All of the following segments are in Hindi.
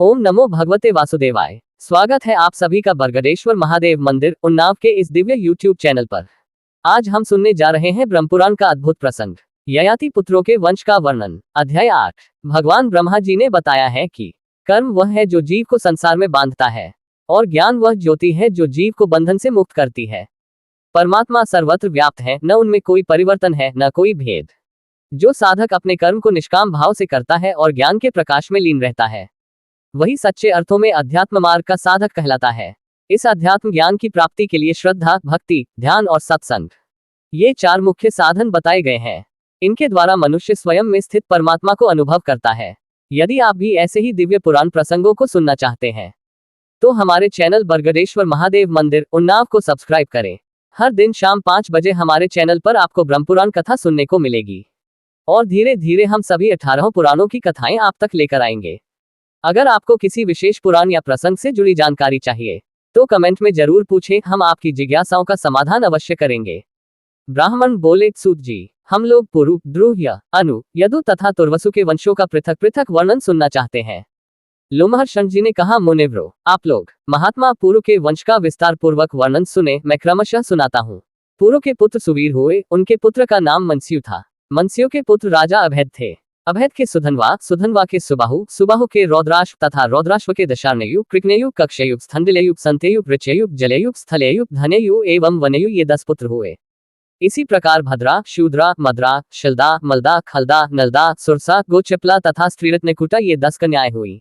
ओम नमो भगवते वासुदेवाय। स्वागत है आप सभी का बरगदेश्वर महादेव मंदिर उन्नाव के इस दिव्य YouTube चैनल पर। आज हम सुनने जा रहे हैं ब्रह्मपुराण का अद्भुत प्रसंग, ययाति पुत्रों के वंश का वर्णन। अध्याय 8। भगवान ब्रह्मा जी ने बताया है कि कर्म वह है जो जीव को संसार में बांधता है, और ज्ञान वह ज्योति है जो जीव को बंधन से मुक्त करती है। परमात्मा सर्वत्र व्याप्त है, न उनमें कोई परिवर्तन है, न कोई भेद। जो साधक अपने कर्म को निष्काम भाव से करता है और ज्ञान के प्रकाश में लीन रहता है, वही सच्चे अर्थों में अध्यात्म मार्ग का साधक कहलाता है। इस अध्यात्म ज्ञान की प्राप्ति के लिए श्रद्धा, भक्ति, ध्यान और सत्संग, ये 4 मुख्य साधन बताए गए हैं। इनके द्वारा मनुष्य स्वयं में स्थित परमात्मा को अनुभव करता है। यदि आप भी ऐसे ही दिव्य पुराण प्रसंगों को सुनना चाहते हैं, तो हमारे चैनल बरगदेश्वर महादेव मंदिर उन्नाव को सब्सक्राइब करें। हर दिन शाम 5 बजे हमारे चैनल पर आपको ब्रह्मपुराण कथा सुनने को मिलेगी, और धीरे धीरे हम सभी 18 पुराणों की कथाएं आप तक लेकर आएंगे। अगर आपको किसी विशेष पुराण या प्रसंग से जुड़ी जानकारी चाहिए, तो कमेंट में जरूर पूछें, हम आपकी जिज्ञासाओं का समाधान अवश्य करेंगे। ब्राह्मण बोले, सूत जी, हम लोग पुरु, द्रुह्य, अनु, यदु तथा तुर्वसु के वंशों का पृथक पृथक वर्णन सुनना चाहते हैं। लोमहर्षण जी ने कहा, मुनिव्रो, आप लोग महात्मा पुरु के वंश का विस्तार पूर्वक वर्णन सुने। मैं क्रमशः सुनाता हूँ। पुरु के पुत्र सुवीर हुए। उनके पुत्र का नाम मनस्यु था। मनस्यु के पुत्र राजा अभेद थे। अभेद के सुधनवा, सुधनवा के सुबाहु, सुबाहु के रौद्राश्व तथा रौद्राश्व के दशार्णयु, कृष्णयु, कक्षयु, स्थंडिलयु, संतयु, ऋचयु, जलयु, स्थलयु, धनयु एवं वनयु, ये 10 पुत्र हुए। इसी प्रकार भद्रा, शूद्रा, मद्रा, शिल्दा, मलदा, खलदा, नलदा, सुरसा, गोचपला तथा स्त्रीरत्नकुटा, ये 10 कन्याएं हुई।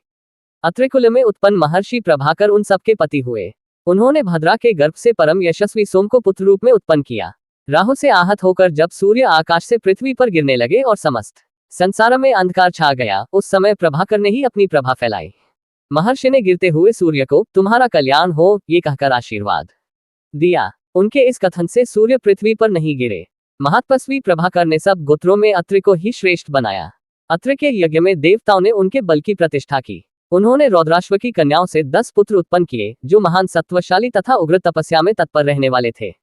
अत्रिकुल में उत्पन्न महर्षि प्रभाकर उन सबके पति हुए। उन्होंने भद्रा के गर्भ से परम यशस्वी सोम को पुत्र रूप में उत्पन्न किया। राहु से आहत होकर जब सूर्य आकाश से पृथ्वी पर गिरने लगे और समस्त संसार में अंधकार छा गया, उस समय प्रभाकर ने ही अपनी प्रभा फैलाई। महर्षि ने गिरते हुए सूर्य को तुम्हारा कल्याण हो, ये कहकर आशीर्वाद दिया। उनके इस कथन से सूर्य पृथ्वी पर नहीं गिरे। महातपस्वी प्रभाकर ने सब गोत्रों में अत्रि को ही श्रेष्ठ बनाया। अत्रि के यज्ञ में देवताओं ने उनके बल की प्रतिष्ठा की। उन्होंने रौद्राश्व की कन्याओं से 10 पुत्र उत्पन्न किए, जो महान सत्वशाली तथा उग्र तपस्या में तत्पर रहने वाले थे।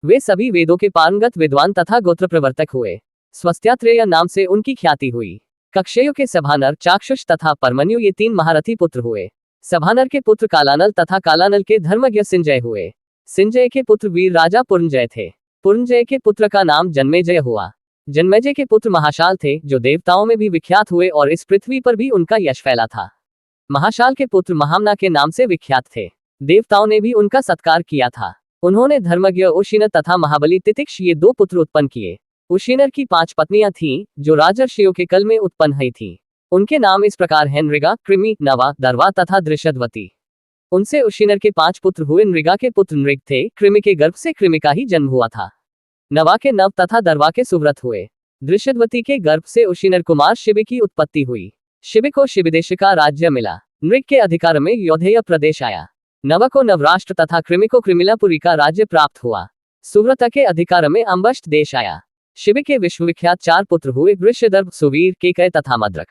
वे सभी वेदों के पारंगत विद्वान तथा गोत्र प्रवर्तक हुए। स्वस्त्यात्रेय नाम से उनकी ख्याति हुई। कक्षयु के सभानर, चाक्षुष तथा परमन्यु, ये 3 महारथी पुत्र हुए। सभानर के पुत्र कालानल तथा कालानल के धर्मज्ञ सिंजय हुए। सिंजय के पुत्र वीर राजा पुरंजय थे। पुरंजय के पुत्र का नाम जन्मेजय हुआ। जन्मेजय के पुत्र महाशाल थे, जो देवताओं में भी विख्यात हुए और इस पृथ्वी पर भी उनका यश फैला था। महाशाल के पुत्र महामना के नाम से विख्यात थे। देवताओं ने भी उनका सत्कार किया था। उन्होंने धर्मज्ञ उशीन तथा महाबली तितिक्ष, ये 2 पुत्र उत्पन्न किए। उशीनर की 5 पत्नियां थीं, जो राजर्षियों के कल में उत्पन्न हुई थीं। उनके नाम इस प्रकार हैं, नृगा, कृमि, नवा, दर्वा तथा दृशद्वती। उनसे उशीनर के 5 पुत्र हुए। नृगा के पुत्र नृग थे। कृमि के गर्भ से कृमि का ही जन्म हुआ था। नवा के नव तथा दर्वा के सुव्रत हुए। दृशद्वती के गर्भ से उशीनर कुमार शिबि की उत्पत्ति हुई। शिबि को शिबिदेश का राज्य मिला। नृग के अधिकार में यौधेय प्रदेश आया। नव को नवराष्ट्र तथा कृमि को कृमिलापुरी का राज्य प्राप्त हुआ। सुव्रत के अधिकार में अंबष्ट देश आया। शिबि के विश्वविख्यात 4 पुत्र हुए, वृषदर्भ, सुवीर, केकय तथा मद्रक।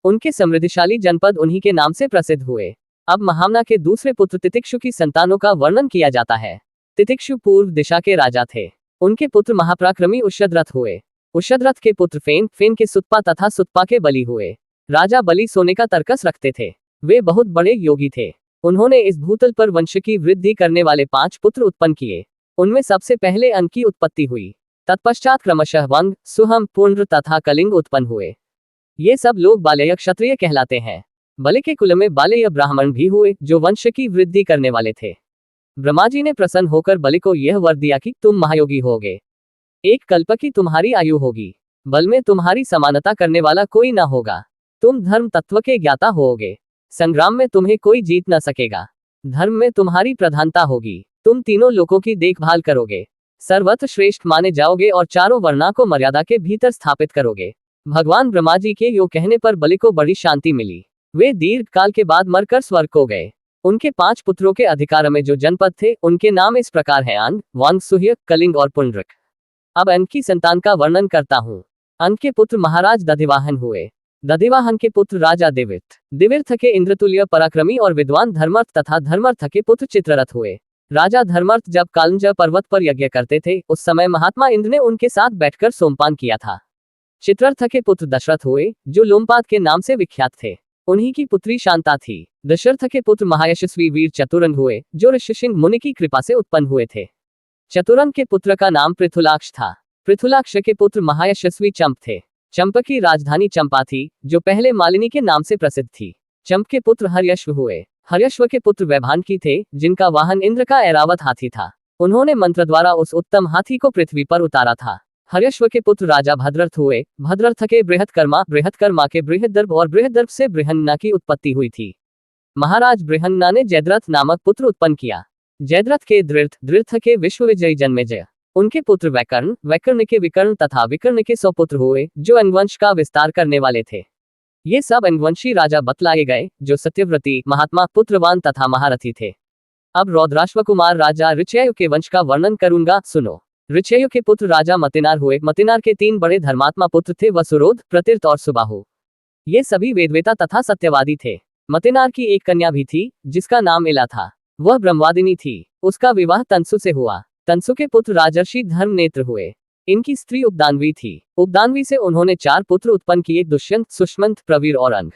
उनके समृद्धिशाली जनपद उन्हीं के नाम से प्रसिद्ध हुए। अब महामना के दूसरे पुत्र तितिक्षु की संतानों का वर्णन किया जाता है। तितिक्षु पूर्व दिशा के राजा थे। उनके पुत्र महापराक्रमी उषद्रथ हुए। उषद्रथ के पुत्र फेन, फेन के सुतपा तथा सुतपा के बलि हुए। राजा बलि सोने का तर्कस रखते थे। वे बहुत बड़े योगी थे। उन्होंने इस भूतल पर वंश की वृद्धि करने वाले 5 पुत्र उत्पन्न किए। उनमें सबसे पहले अन की उत्पत्ति हुई। तत्पश्चात क्रमशः वंग, सुहम, पुंड्र तथा कलिंग उत्पन्न हुए। ये सब लोग बालेय क्षत्रिय कहलाते हैं। बलि के कुल में बालेय ब्राह्मण भी हुए, जो वंश की वृद्धि करने वाले थे। ब्रह्मा जी ने प्रसन्न होकर बलि को यह वर दिया कि तुम महायोगी होगे। 1 कल्प की तुम्हारी आयु होगी। बल में तुम्हारी समानता करने वाला कोई न होगा। तुम धर्म तत्व के ज्ञाता होगे। संग्राम में तुम्हें कोई जीत न सकेगा। धर्म में तुम्हारी प्रधानता होगी। तुम तीनों लोकों की देखभाल करोगे। सर्वत्र श्रेष्ठ माने जाओगे और चारों वर्णा को मर्यादा के भीतर स्थापित करोगे। भगवान ब्रह्मा जी के यो कहने पर बलि को बड़ी शांति मिली। वे दीर्घ काल के बाद मरकर स्वर्ग को गए। उनके 5 पुत्रों के अधिकार में जो जनपद थे, उनके नाम इस प्रकार हैं, अन, वंग, सुह्य, कलिंग और पुंड्रक। अब अन की संतान का वर्णन करता हूँ। अन के पुत्र महाराज दधिवाहन हुए। दधिवाहन के पुत्र राजा दिविर्थ। दिविर्थ के इंद्रतुल्य पराक्रमी और विद्वान धर्मर्थ तथा धर्मर्थ के पुत्र चित्ररथ हुए। राजा धर्मर्थ जब कालंज पर्वत पर यज्ञ करते थे, उस समय महात्मा इंद्र ने उनके साथ बैठकर सोमपान किया था। चित्ररथ के पुत्र दशरथ हुए, जो लोमपाद के नाम से विख्यात थे। उन्हीं की पुत्री शांता थी। दशरथ के पुत्र महायशस्वी वीर चतुरंग हुए, जो ऋषिशृंग मुनि की कृपा से उत्पन्न हुए थे। चतुरंग के पुत्र का नाम पृथुलाक्ष था। पृथुलाक्ष के पुत्र महायशस्वी चंप थे। चंप की राजधानी चंपा थी, जो पहले मालिनी के नाम से प्रसिद्ध थी। चंप के पुत्र हर्यश्व हुए। हर्यश्व के पुत्र वैभानकी थे, जिनका वाहन इंद्र का ऐरावत हाथी था। उन्होंने मंत्र द्वारा उस उत्तम हाथी को पृथ्वी पर उतारा था। हर्यश्व के पुत्र राजा भद्रर्थ हुए। भद्रर्थ के बृहत्कर्मा के बृहद्दर्भ और बृहद्दर्भ से बृहन्ना की उत्पत्ति हुई थी। महाराज बृहन्ना ने जयद्रथ नामक पुत्र उत्पन्न किया। जयद्रथ के दृढ़ के विश्वविजयी जन्मेजय। उनके पुत्र वैकर्ण के विकर्ण तथा विकर्ण के 100 पुत्र हुए, जो अंगवंश का विस्तार करने वाले थे। ये सब अंगवंशी राजा बतलाए गए, जो सत्यव्रती, महात्मा, पुत्रवान तथा महारथी थे। अब रौद्राश्व कुमार राजा ऋचयु के वंश का वर्णन करूंगा, सुनो। ऋचयु के पुत्र राजा मतिनार हुए। मतिनार के 3 बड़े धर्मात्मा पुत्र थे, वसुरोध, प्रतिर्थ और सुबाहु। ये सभी वेदवेता तथा सत्यवादी थे। मतिनार की एक कन्या भी थी, जिसका नाम इला था। वह ब्रह्मवादिनी थी। उसका विवाह तंसु से हुआ। तंसु के पुत्र राजर्षि धर्मनेत्र हुए। इनकी स्त्री उपदानवी थी। उपदानवी से उन्होंने 4 पुत्र उत्पन्न किए, दुष्यंत, सुष्मंत, प्रवीर और अंग।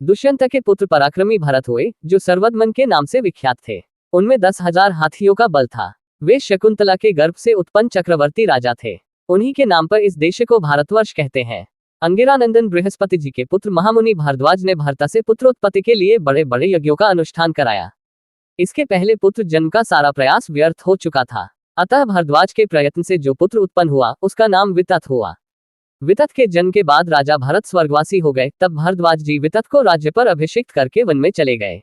दुष्यंत के पुत्र पराक्रमी भरत हुए, जो सर्वदमन के नाम से विख्यात थे। उनमें 10,000 हाथियों का बल था। वे शकुंतला के गर्भ से उत्पन्न चक्रवर्ती राजा थे। उन्हीं के नाम पर इस देश को भारतवर्ष कहते हैं। अंगिरानंदन बृहस्पति जी के पुत्र महामुनि भारद्वाज ने भरता से पुत्रोत्पत्ति के लिए बड़े बड़े यज्ञों का अनुष्ठान कराया। इसके पहले पुत्र जन्म का सारा प्रयास व्यर्थ हो चुका था। अतः भारद्वाज के प्रयत्न से जो पुत्र उत्पन्न हुआ, उसका नाम वितत हुआ। वितत के जन्म के बाद राजा भरत स्वर्गवासी हो गए। तब भारद्वाज जी वितत को राज्य पर अभिषिक्त करके वन में चले गए।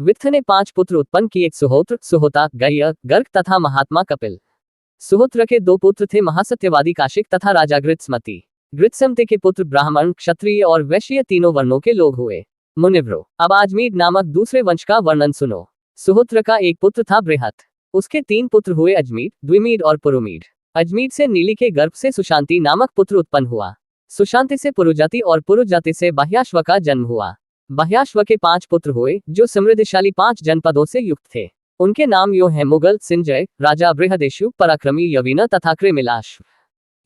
वित्थ ने 5 पुत्र उत्पन्न किए, सुहोत्र, सुहोता, गह्य, गर्ग तथा महात्मा कपिल। सुहोत्र के 2 पुत्र थे, महासत्यवादी काशिक तथा राजा गृत्समति। गृत्समति के पुत्र ब्राह्मण, क्षत्रिय और वैश्य तीनों वर्णों के लोग हुए। मुनिव्रो, अब आजमीर नामक दूसरे वंश का वर्णन सुनो। सुहोत्र का एक पुत्र था बृहत। उसके 3 पुत्र हुए, अजमीर, द्विमीड और पुरुमीड। अजमीर से नीली के गर्भ से सुशांति नामक पुत्र उत्पन्न हुआ। सुशांति से पुरुजाति और पुरुजाति से बाह्याश्व का जन्म हुआ। बाह्याश्व के 5 पुत्र हुए, जो समृद्धिशाली 5 जनपदों से युक्त थे। उनके नाम यो हैं, मुगल, सिंजय, राजा बृहदेशु, पराक्रमी यवीना तथा कृमिलाश्व।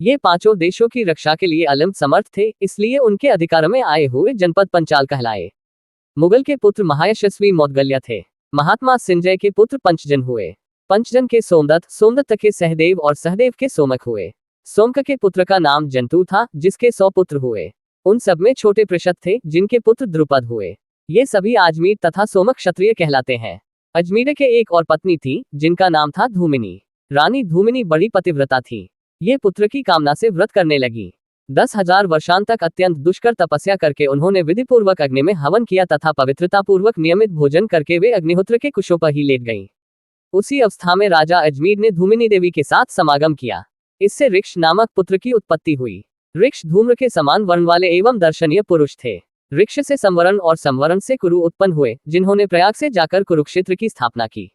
ये 5 देशों की रक्षा के लिए अलम समर्थ थे, इसलिए उनके अधिकार में आए हुए जनपद पंचाल कहलाए। मुगल के पुत्र महायशस्वी मौदगल्य थे। महात्मा सिंजय के पुत्र पंचजन हुए। पंचजन के सोमदत्त, सोमदत्त के सहदेव और सहदेव के सोमक हुए। सोमक के पुत्र का नाम जंतु था, जिसके 100 पुत्र हुए। उन सब में छोटे पृषद थे, जिनके पुत्र द्रुपद हुए। ये सभी आजमीर तथा सोमक क्षत्रिय कहलाते हैं। अजमीर के एक और पत्नी थी, जिनका नाम था धूमिनी। रानी धूमिनी बड़ी पतिव्रता थी। ये पुत्र की कामना से व्रत करने लगी। 10,000 वर्षांत तक अत्यंत दुष्कर तपस्या करके उन्होंने विधिपूर्वक अग्नि में हवन किया तथा पवित्रतापूर्वक नियमित भोजन करके वे अग्निहोत्र के कुशों पर ही लेट गईं। उसी अवस्था में राजा अजमीर ने धूमिनी देवी के साथ समागम किया। इससे ऋक्ष नामक पुत्र की उत्पत्ति हुई। ऋक्ष धूम्र के समान वर्ण वाले एवं दर्शनीय पुरुष थे। ऋक्ष से संवरण और संवरण से कुरु उत्पन्न हुए, जिन्होंने प्रयाग से जाकर कुरुक्षेत्र की स्थापना की।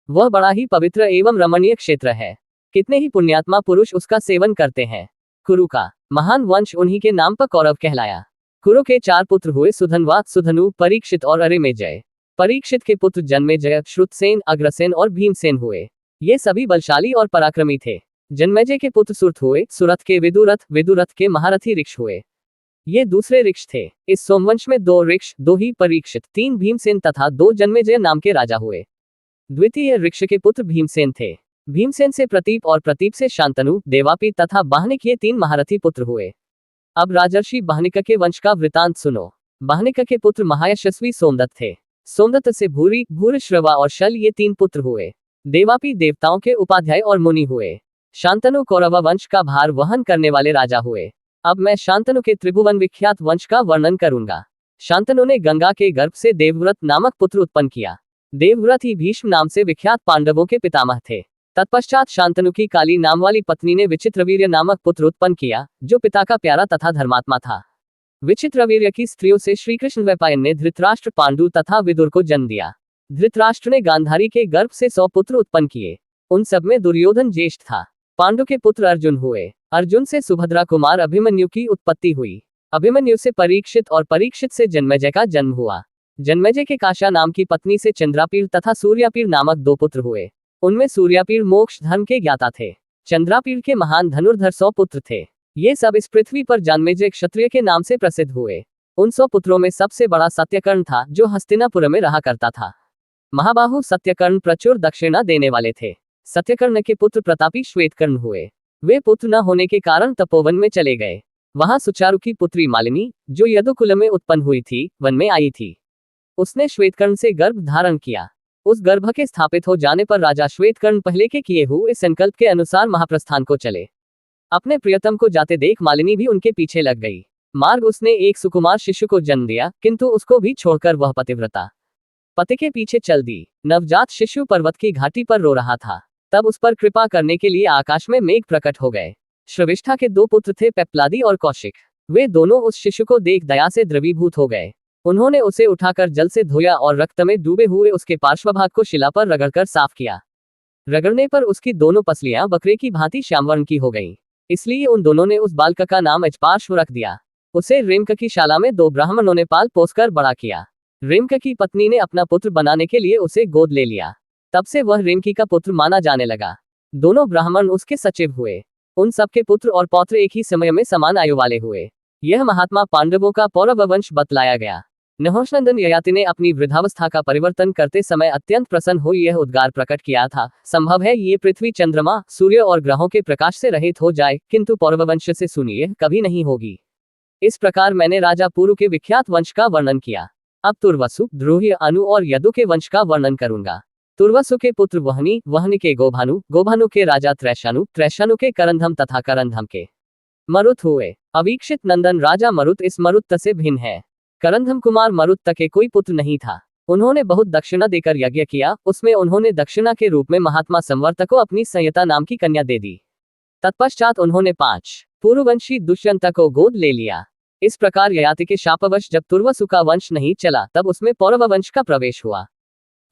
वह बड़ा ही पवित्र एवं रमणीय क्षेत्र है। कितने ही पुण्यात्मा पुरुष उसका सेवन करते हैं। कुरु का महान वंश उन्हीं के नाम पर कौरव कहलाया। कुरु के 4 पुत्र हुए, सुधनवा, सुधनु, परीक्षित और अरिमेजय। परीक्षित के पुत्र जन्मेजय, श्रुतसेन, अग्रसेन और भीमसेन हुए। ये सभी बलशाली और पराक्रमी थे। जन्मेजय के पुत्र सुरथ हुए। सुरथ के विदुरथ, विदुरथ के महारथी ऋक्ष हुए। ये दूसरे ऋक्ष थे। इस सोमवंश में 2 ऋक्ष, 2 ही परीक्षित, 3 भीमसेन तथा 2 जन्मेजय नाम के राजा हुए। द्वितीय ऋक्ष के पुत्र भीमसेन थे। भीमसेन से प्रतीप और प्रतीप से शांतनु, देवापी तथा बाहनिक, ये 3 महारथी पुत्र हुए। अब राजर्षि बाहनिक के वंश का वृतांत सुनो। बाहनिक के पुत्र महायशस्वी सोमदत्त थे। सोमदत्त से भूरी, भूरिश्रवा और शल, ये 3 पुत्र हुए। देवापी देवताओं के उपाध्याय और मुनि हुए। शांतनु कौरव वंश का भार वहन करने वाले राजा हुए। अब मैं शांतनु के त्रिभुवन विख्यात वंश का वर्णन करूंगा। शांतनु ने गंगा के गर्भ से देवव्रत नामक पुत्र उत्पन्न किया। देवव्रत ही भीष्म नाम से विख्यात पांडवों के पितामह थे। तत्पश्चात शांतनु की काली नाम वाली पत्नी ने विचित्रवीर्य नामक पुत्र उत्पन्न किया, जो पिता का प्यारा तथा धर्मात्मा था। विचित्रवीर्य की स्त्रियों से श्रीकृष्ण वैपायन ने धृतराष्ट्र, पांडु तथा विदुर को जन्म दिया। धृतराष्ट्र ने गांधारी के गर्भ से 100 पुत्र उत्पन्न किए। उन सब में दुर्योधन ज्येष्ठ था। पांडु के पुत्र अर्जुन हुए। अर्जुन से सुभद्रा कुमार अभिमन्यु की उत्पत्ति हुई। अभिमन्यु से परीक्षित और परीक्षित से जन्मेजय का जन्म हुआ। जन्मेजय के काशा नाम की पत्नी से चंद्रापीड़ तथा सूर्यापीड़ नामक 2 पुत्र हुए। उनमें सूर्यापीड़ मोक्ष धर्म के ज्ञाता थे। चंद्रापीड़ के महान धनुर्धर 100 पुत्र थे। ये सब इस पृथ्वी पर जन्मेजय क्षत्रिय के नाम से प्रसिद्ध हुए। उन 100 पुत्रों में सबसे बड़ा सत्यकर्ण था, जो हस्तिनापुर में रहा करता था। महाबाहु सत्यकर्ण प्रचुर दक्षिणा देने वाले थे। सत्यकर्ण के पुत्र प्रतापी श्वेतकर्ण हुए। वे पुत्र न होने के कारण तपोवन में चले गए। वहां सुचारु की पुत्री मालिनी, जो यदुकुल में उत्पन्न हुई थी, वन में आई थी। उसने श्वेतकर्ण से गर्भ धारण किया। उस गर्भ के स्थापित हो जाने पर राजा श्वेतकर्ण पहले के किए हुए संकल्प के अनुसार महाप्रस्थान को चले। अपने प्रियतम को जाते देख मालिनी भी उनके पीछे लग गई। मार्ग उसने एक सुकुमार शिशु को जन्म दिया, किंतु उसको भी छोड़कर वह पतिव्रता पति के पीछे चल दी। नवजात शिशु पर्वत की घाटी पर रो रहा था। तब उस पर कृपा करने के लिए आकाश में मेघ प्रकट हो गए। श्रविष्ठा के 2 पुत्र थे, पेप्लादी और कौशिक। वे दोनों उस शिशु को देख दया से द्रवीभूत हो गए। उन्होंने उसे उठाकर जल से धोया और रक्त में डूबे हुए उसके पार्श्वभाग को शिला पर रगड़कर साफ किया। रगड़ने पर उसकी दोनों पसलियां बकरे की भांति श्यामवर्ण की हो गईं। इसलिए उन दोनों ने उस बालक का नाम अजपार्श्व रख दिया। उसे रेमक की शाला में 2 ब्राह्मणों ने पाल पोसकर बड़ा किया। रेमक की पत्नी ने अपना पुत्र बनाने के लिए उसे गोद ले लिया। तब से वह रेमकी का पुत्र माना जाने लगा। दोनों ब्राह्मण उसके सचिव हुए। उन सबके पुत्र और पौत्र एक ही समय में समान आयु वाले हुए। यह महात्मा पांडवों का पौरव वंश बतलाया गया। नहुषनंदन ययाति ने अपनी वृद्धावस्था का परिवर्तन करते समय अत्यंत प्रसन्न हो यह उद्गार प्रकट किया था, संभव है ये पृथ्वी, चंद्रमा, सूर्य और ग्रहों के प्रकाश से रहित हो जाए, किंतु पौरववंश से सुनिए कभी नहीं होगी। इस प्रकार मैंने राजा पुरु के विख्यात वंश का वर्णन किया। अब तुर्वसु, द्रोह्य, अनु और यदु के वंश का वर्णन करूंगा। तुर्वसु के पुत्र वहनी, वहनी के गोभानु, गोभानु के राजा त्रैशानु, त्रैशानु के करंधम तथा करंधम के मरुत हुए। अवीक्षित नंदन राजा मरुत इस मरुत से भिन्न है। करंधम कुमार मरुत के कोई पुत्र नहीं था। उन्होंने बहुत दक्षिणा देकर यज्ञ किया। उसमें उन्होंने दक्षिणा के रूप में महात्मा संवर्त को अपनी संयता नाम की कन्या दे दी। तत्पश्चात उन्होंने 5 पूर्ववंशी दुष्यंत को गोद ले लिया। इस प्रकार ययाति के शापवश जब तुर्वसु का वंश नहीं चला, तब उसमें पौरव वंश का प्रवेश हुआ।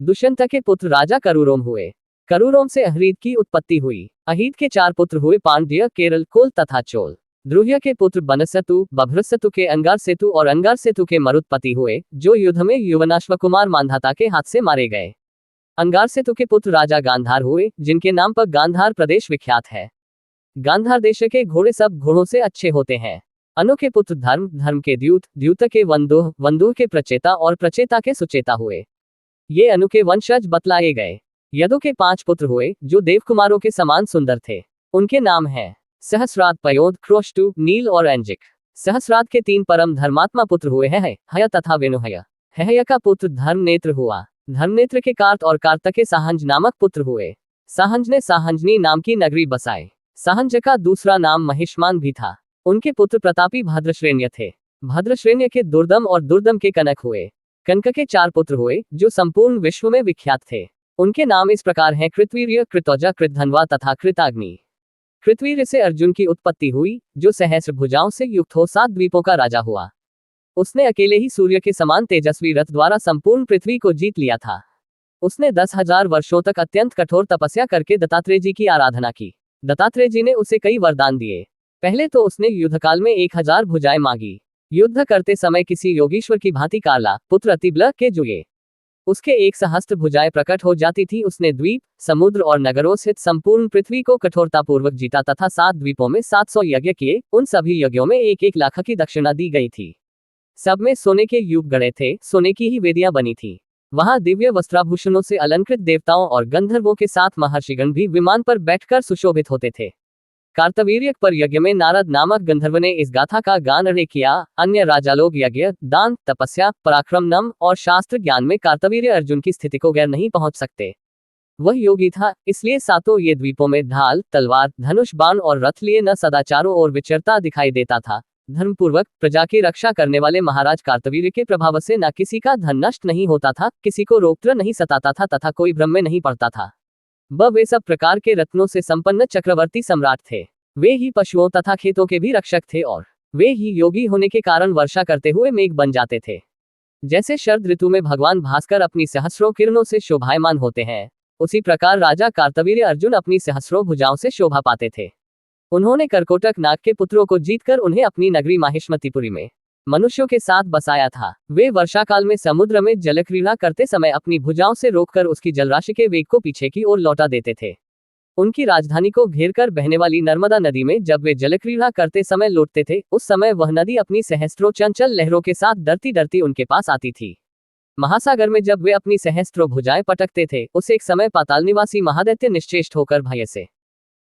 दुष्यंत के पुत्र राजा करुरोम हुए। करुरोम से अहरीद की उत्पत्ति हुई। अहीद के 4 पुत्र हुए, पांड्य, केरल, कोल तथा चोल। द्रुह्य के पुत्र बनसेतु, बभ्रसेतु के अंगारसेतु और अंगारसेतु के मरुत्पति हुए, जो युद्ध में युवनाश्व कुमार मांधाता के हाथ से मारे गए। अंगारसेतु के पुत्र राजा गांधार हुए, जिनके नाम पर गांधार प्रदेश विख्यात है। गांधार देश के घोड़े सब घोड़ों से अच्छे होते हैं। अनु के पुत्र धर्म, धर्म के द्यूत, द्यूत के वंदुह, वंदुह के प्रचेता और प्रचेता के सुचेता हुए। ये अनु के वंशज बतलाए गए। यदु के 5 पुत्र हुए, जो देवकुमारों के समान सुंदर थे। उनके नाम हैं सहस्रात, पयोद, क्रोष्टु, नील और अंजिक। सहस्रात के 3 परम धर्मात्मा पुत्र हुए हैं, हय तथा वेणुहय। हय का पुत्र धर्मनेत्र हुआ। धर्मनेत्र के कार्त और कार्त के साहंज नामक पुत्र हुए। साहंज ने साहंजनी नाम की नगरी बसाई। साहंज का दूसरा नाम महिष्मान भी था। उनके पुत्र प्रतापी भद्रश्रेण्य थे। भद्रश्रेण्य के दुर्दम और दुर्दम के कनक हुए। कनक के 4 पुत्र हुए, जो संपूर्ण विश्व में विख्यात थे। उनके नाम इस प्रकार हैं, कृतवीर्य, कृतौजा, कृतधनवा तथा कृताग्नि। कृतवीर्य से अर्जुन की उत्पत्ति हुई, जो सहस्र भुजाओं से युक्त हो 7 द्वीपों का राजा हुआ। उसने अकेले ही सूर्य के समान तेजस्वी रथ द्वारा संपूर्ण पृथ्वी को जीत लिया था। उसने 10,000 वर्षों तक अत्यंत कठोर तपस्या करके दत्तात्रेय जी की आराधना की। दत्तात्रेय जी ने उसे कई वरदान दिए। पहले तो उसने युद्धकाल में 1000 भुजाएं मांगी। युद्ध करते समय किसी योगीश्वर की भांति कार्ला, पुत्र अतिबल के जुए उसके 1 सहस्त्र भुजाएं प्रकट हो जाती थी। उसने द्वीप, समुद्र और नगरों सहित संपूर्ण पृथ्वी को कठोरतापूर्वक जीता तथा 7 द्वीपों में 700 यज्ञ किए। उन सभी यज्ञों में 1-1 लाख की दक्षिणा दी गई थी। सब में सोने के युग गढ़े थे, सोने की ही वेदियां बनी थी। वहां दिव्य वस्त्राभूषणों से अलंकृत देवताओं और गंधर्वों के साथ महर्षिगण भी विमान पर बैठकर सुशोभित होते थे। कार्तवीर्यक पर यज्ञ में नारद नामक गंधर्व ने इस गाथा का गान अरे किया। अन्य राजालोग यज्ञ, दान, तपस्या, पराक्रम, नम और शास्त्र ज्ञान में कार्तवीर्य अर्जुन की स्थिति को गैर नहीं पहुंच सकते। वह योगी था, इसलिए 7 ये द्वीपों में ढाल, तलवार, धनुष, बाण और रथ लिए न सदाचारों और विचरता दिखाई देता था। धर्मपूर्वक प्रजा की रक्षा करने वाले महाराज कार्तवीर्य के प्रभाव से न किसी का धन नष्ट नहीं होता था, किसी को रोगत्र नहीं सताता था तथा कोई भ्रम में नहीं पड़ता था। वे सब प्रकार के रत्नों से संपन्न चक्रवर्ती सम्राट थे। वे ही पशुओं तथा खेतों के भी रक्षक थे और वे ही योगी होने के कारण वर्षा करते हुए मेघ बन जाते थे। जैसे शरद ऋतु में भगवान भास्कर अपनी सहस्रों किरणों से शोभायमान होते हैं, उसी प्रकार राजा कार्तवीर्य अर्जुन अपनी सहस्रों भुजाओं से शोभा पाते थे। उन्होंने करकोटक नाग के पुत्रों को जीतकर उन्हें अपनी नगरी माहिष्मतिपुरी में मनुष्यों के साथ बसाया था। वे वर्षा काल में समुद्र में जलक्रीड़ा करते समय अपनी भुजाओं से रोककर उसकी जलराशि के वेग को पीछे की ओर लौटा देते थे। उनकी राजधानी को घेरकर बहने वाली नर्मदा नदी में जब वे जलक्रीड़ा करते समय लौटते थे, उस समय वह नदी अपनी सहस्त्रों चंचल लहरों के साथ डरती डरती उनके पास आती थी। महासागर में जब वे अपनी सहस्त्रों भुजाएं पटकते थे, उस एक समय पाताल निवासी महादैत्य निश्चेष्ट होकर भय से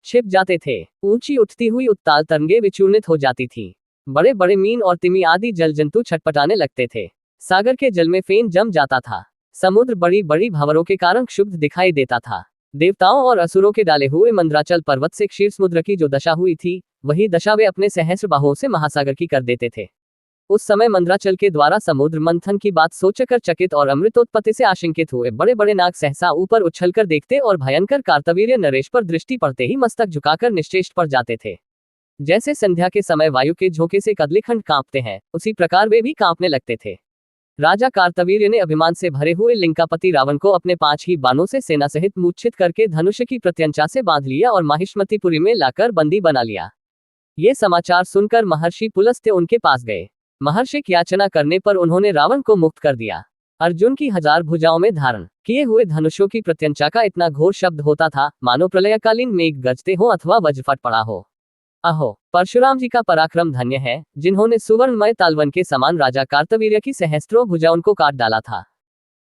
छिप जाते थे। ऊंची उठती हुई उत्ताल तरंगे विचूर्णित हो जाती थी। बड़े बड़े मीन और तिमी आदि जल जंतु छटपटाने लगते थे। सागर के जल में फेन जम जाता था। समुद्र बड़ी बड़ी भंवरों के कारण क्षुब्ध दिखाई देता था। देवताओं और असुरों के डाले हुए मंद्राचल पर्वत से क्षीर समुद्र की जो दशा हुई थी, वही दशा वे अपने सहस्र बाहुओं से महासागर की कर देते थे। उस समय मंद्राचल के द्वारा समुद्र मंथन की बात सोचकर चकित और अमृतोत्पत्ति से आशंकित हुए बड़े बड़े नाग सहसा ऊपर उछलकर देखते और भयंकर कार्तवीर्य नरेश पर दृष्टि पड़ते ही मस्तक झुकाकर निश्चेष्ट पड़ जाते थे। जैसे संध्या के समय वायु के झोंके से कदलीखंड कांपते हैं, उसी प्रकार वे भी कांपने लगते थे। राजा कार्तवीर्य ने अभिमान से भरे हुए लिंकापति रावण को अपने 5 ही बाणों से सेना सहित मूर्छित करके धनुष की प्रत्यंचा से बांध लिया और माहिष्मतिपुरी में लाकर बंदी बना लिया। ये समाचार सुनकर महर्षि पुलस्त्य उनके पास गए। महर्षि की याचना करने पर उन्होंने रावण को मुक्त कर दिया। अर्जुन की 1000 भुजाओं में धारण किए हुए धनुषों की प्रत्यंचा का इतना घोर शब्द होता था, मानो प्रलयकालीन मेघ गरजते हो अथवा वज्रफट पड़ा हो। अहो, परशुराम जी का पराक्रम धन्य है, जिन्होंने सुवर्णमय तालवन के समान राजा कार्तवीर्य की सहस्त्रों भुजाओं को काट डाला था।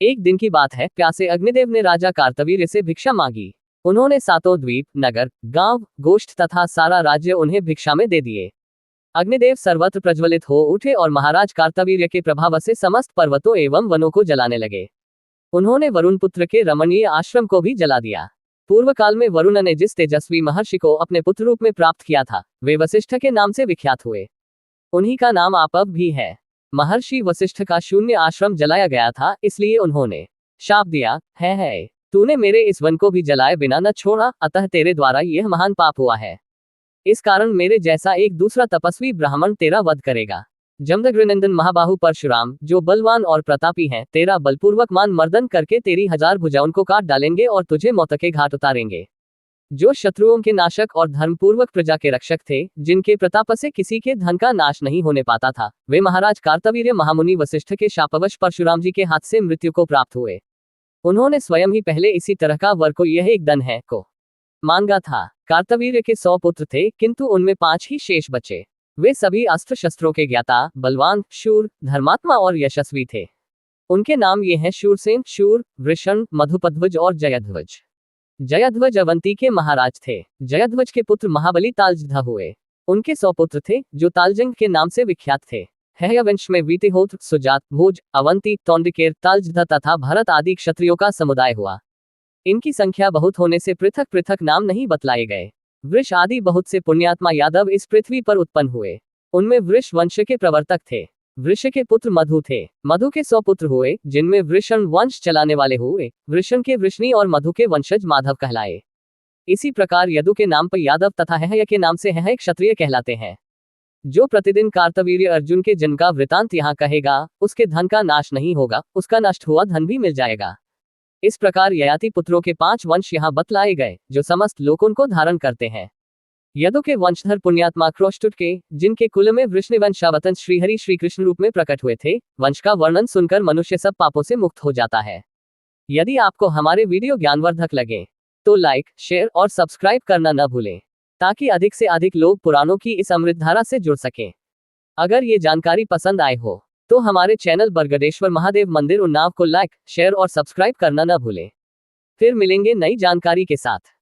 एक दिन की बात है, प्यासे अग्निदेव ने राजा कार्तवीर्य से भिक्षा मांगी। उन्होंने 7 द्वीप, नगर, गांव, गोष्ठ तथा सारा राज्य उन्हें भिक्षा में दे दिए। अग्निदेव सर्वत्र प्रज्वलित हो उठे और महाराज कार्तवीर्य के प्रभाव से समस्त पर्वतों एवं वनों को जलाने लगे। उन्होंने वरुण पुत्र के रमणीय आश्रम को भी जला दिया। पूर्व काल में वरुण ने जिस तेजस्वी महर्षि को अपने पुत्र रूप में प्राप्त किया था, वे वशिष्ठ के नाम से विख्यात हुए। उन्हीं का नाम आपअब भी है। महर्षि वशिष्ठ का शून्य आश्रम जलाया गया था, इसलिए उन्होंने शाप दिया है तूने मेरे इस वन को भी जलाए बिना न छोड़ा, अतः तेरे द्वारा यह महान पाप हुआ है। इस कारण मेरे जैसा एक दूसरा तपस्वी ब्राह्मण तेरा वध करेगा। जमदग्निनंदन महाबाहु परशुराम, जो बलवान और प्रतापी हैं, तेरा बलपूर्वक मान मर्दन करके तेरी 1000 भुजाओं को काट डालेंगे और तुझे मौत के घाट उतारेंगे। जो शत्रुओं के नाशक और धर्मपूर्वक प्रजा के रक्षक थे, जिनके प्रताप से किसी के धन का नाश नहीं होने पाता था, वे महाराज कार्तवीर्य महामुनि वशिष्ठ के शापवश परशुराम जी के हाथ से मृत्यु को प्राप्त हुए। उन्होंने स्वयं ही पहले इसी तरह का वर को यह एक दन है को मांगा था। कार्तवीर्य के 100 पुत्र थे, किंतु उनमें 5 ही शेष बचे। वे सभी अस्त्र शस्त्रों के ज्ञाता, बलवान, शूर, धर्मात्मा और यशस्वी थे। उनके नाम ये हैं शूरसेन, शूर, वृषण, मधुपध्वज और जयध्वज। जयध्वज अवंती के महाराज थे। जयध्वज के पुत्र महाबली तालजधा हुए। उनके 100 पुत्र थे, जो तालजंग के नाम से विख्यात थे। हयवंश में वीतिहोत्र, सुजात, भोज, अवंती, तौंडिकेर, तालजधा तथा भरत आदि क्षत्रियों का समुदाय हुआ। इनकी संख्या बहुत होने से पृथक पृथक नाम नहीं बतलाए गए। वृष आदि बहुत से पुण्यात्मा यादव इस पृथ्वी पर उत्पन्न हुए। उनमें वृष वंश के प्रवर्तक थे। वृष के पुत्र मधु थे। मधु के 100 पुत्र हुए, जिनमें वृषण वंश चलाने वाले हुए। वृषण के वृष्णि और मधु के वंशज माधव कहलाए। इसी प्रकार यदु के नाम पर यादव तथा हय के नाम से हय क्षत्रिय कहलाते हैं। जो प्रतिदिन कार्तवीर्य अर्जुन के जन्म का वृतांत यहाँ कहेगा, उसके धन का नाश नहीं होगा, उसका नष्ट हुआ धन भी मिल जाएगा। इस प्रकार ययाति पुत्रों के 5 वंश यहाँ बतलाए गए, जो समस्त लोक उनको धारण करते हैं। यदु के वंशधर पुण्यात्मा क्रोष्टुट के, जिनके कुल में वृष्णिवंशावतंस श्रीहरि श्री कृष्ण रूप में प्रकट हुए थे, वंश का वर्णन सुनकर मनुष्य सब पापों से मुक्त हो जाता है। यदि आपको हमारे वीडियो ज्ञानवर्धक लगे, तो लाइक, शेयर और सब्सक्राइब करना न भूलें, ताकि अधिक से अधिक लोग पुराणों की इस अमृतधारा से जुड़ सकें। अगर ये जानकारी पसंद आए हो, तो हमारे चैनल बरगदेश्वर महादेव मंदिर उन्नाव को लाइक, शेयर और सब्सक्राइब करना न भूलें। फिर मिलेंगे नई जानकारी के साथ।